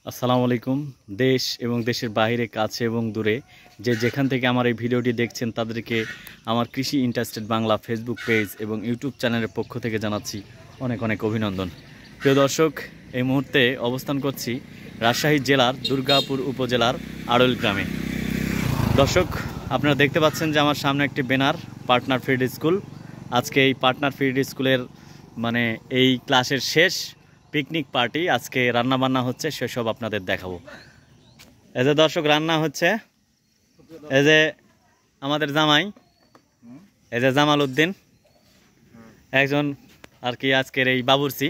আসসালামু আলাইকুম। দেশ এবং দেশের বাইরে, কাছে এবং দূরে যে যেখান থেকে আমার এই ভিডিওটি দেখছেন তাদেরকে আমার কৃষি ইন্টারেস্টেড বাংলা ফেসবুক পেজ এবং ইউটিউব চ্যানেলের পক্ষ থেকে জানাচ্ছি অনেক অনেক অভিনন্দন। প্রিয় দর্শক, এই মুহূর্তে অবস্থান করছি রাজশাহী জেলার দুর্গাপুর উপজেলার আড়ল গ্রামে। দর্শক, আপনারা দেখতে পাচ্ছেন যে আমার সামনে একটি ব্যানার, পার্টনার ফিল্ড স্কুল। আজকে এই পার্টনার ফিল্ড স্কুলের এই ক্লাসের শেষ পিকনিক পার্টি। আজকে রান্না বান্না হচ্ছে, সেসব আপনাদের দেখাবো। এই যে দর্শক, রান্না হচ্ছে, এই যে আমাদের জামাই, এই যে জামাল উদ্দিন, একজন আর কি আজকের এই বাবুর্চি,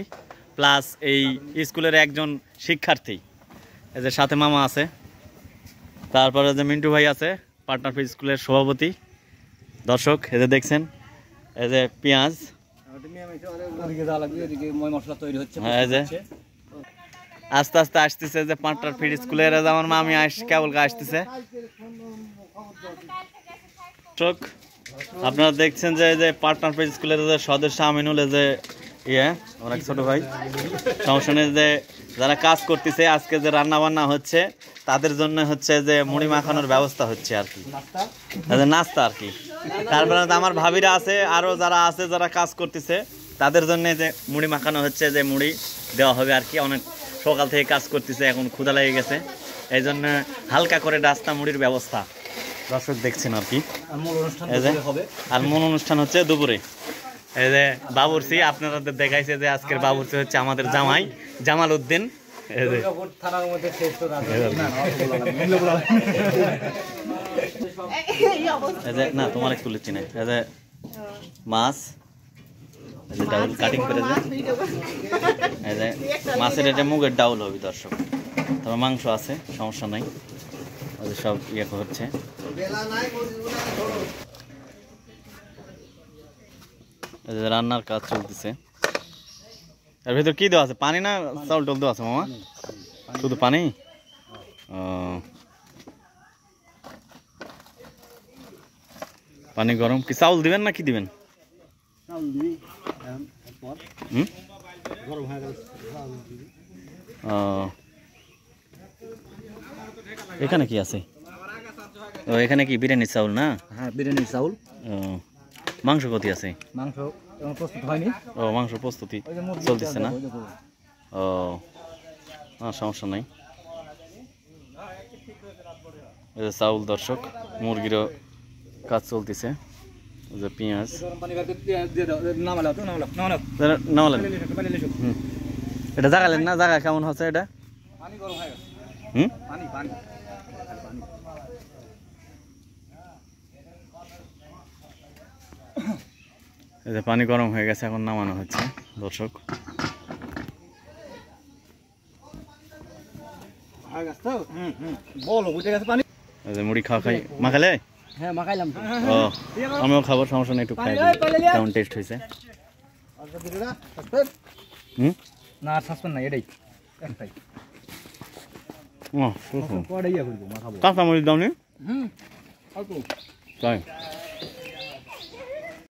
প্লাস এই স্কুলের একজন শিক্ষার্থী। এই যে সাথে মামা আছে, তারপরে যে মিন্টু ভাই আছে, পার্টনার ফিল্ড স্কুলের সভাপতি। দর্শক, এই যে দেখছেন, এই যে পেঁয়াজ, আস্তে আস্তে আসতেছে যে পার্টনার ফিল্ড স্কুলের আমার মামি কেবল আসতেছে। আপনারা দেখছেন যে পার্টনার ফিল্ড স্কুলের যে সদস্য আমিনুল, যে অনেক ছোট ভাই, সমস্যা নেই, যে যারা কাজ করতেছে, আজকে যে রান্না বান্না হচ্ছে তাদের জন্য হচ্ছে যে মুড়ি মাখানোর ব্যবস্থা হচ্ছে আর কি, নাস্তা আর কি। তারপরে আমার ভাবিরা আছে, আরো যারা আছে যারা কাজ করতেছে তাদের জন্য যে মুড়ি মাখানো হচ্ছে, যে মুড়ি দেওয়া হবে আর কি। অনেক সকাল থেকে কাজ করতেছে, এখন ক্ষুধা লেগে গেছে, এই জন্য হালকা করে নাস্তা মুড়ির ব্যবস্থা দর্শক দেখছেন আর কি। আর মূল অনুষ্ঠান হচ্ছে দুপুরে। এই যে বাবুর্চি আপনাদের দেখাইছে, যে আজকের বাবুর্চি হচ্ছে আমাদের জামাই জামাল উদ্দিন। না তোমার একটু লিচ্ছি না, এই যে মাছ, এই যে ডাউল কাটিং করে, এই যে মাছের এটা মুগের ডাউল হবে দর্শক। তবে মাংস আছে, সমস্যা নাই, সব হচ্ছে। রান্নার কাজ চলতেছে। এর ভিতর কি দেওয়া আছে? পানি না চাউল টাউল দেওয়া আছে মামা? শুধু পানি? পানি গরম। কি চাউল দিবেন না কি দিবেন? এখানে কি আছে? ও, এখানে কি বিরিয়ানির চাউল না? হ্যাঁ, বিরিয়ানির চাউল। মাংস কত আছে? মাংস প্রস্তুত হয়নি। ও, মাংস প্রস্তুতি চলতেছে না? ও, সমস্যা নাই। চাউল দর্শক, মুরগিরও কাজ চলতেছে। যে পেঁয়াজ নামালেন, এটা জাগালেন না? জায়গা কেমন হচ্ছে এটা? এই যে পানি গরম হয়ে গেছে, এখন নামানো হচ্ছে দর্শক। এই যে মুড়ি খাওয়া খাই, মাখালে? হ্যাঁ, মাখাইলাম। ও, আমিও খাবার, সমস্যা নেই, একটু খাই কেমন টেস্ট হয়েছে। না, সাসপেন্ড নাই, এটাই একটাই। কাঁচা মরিচ দাও নি? তাই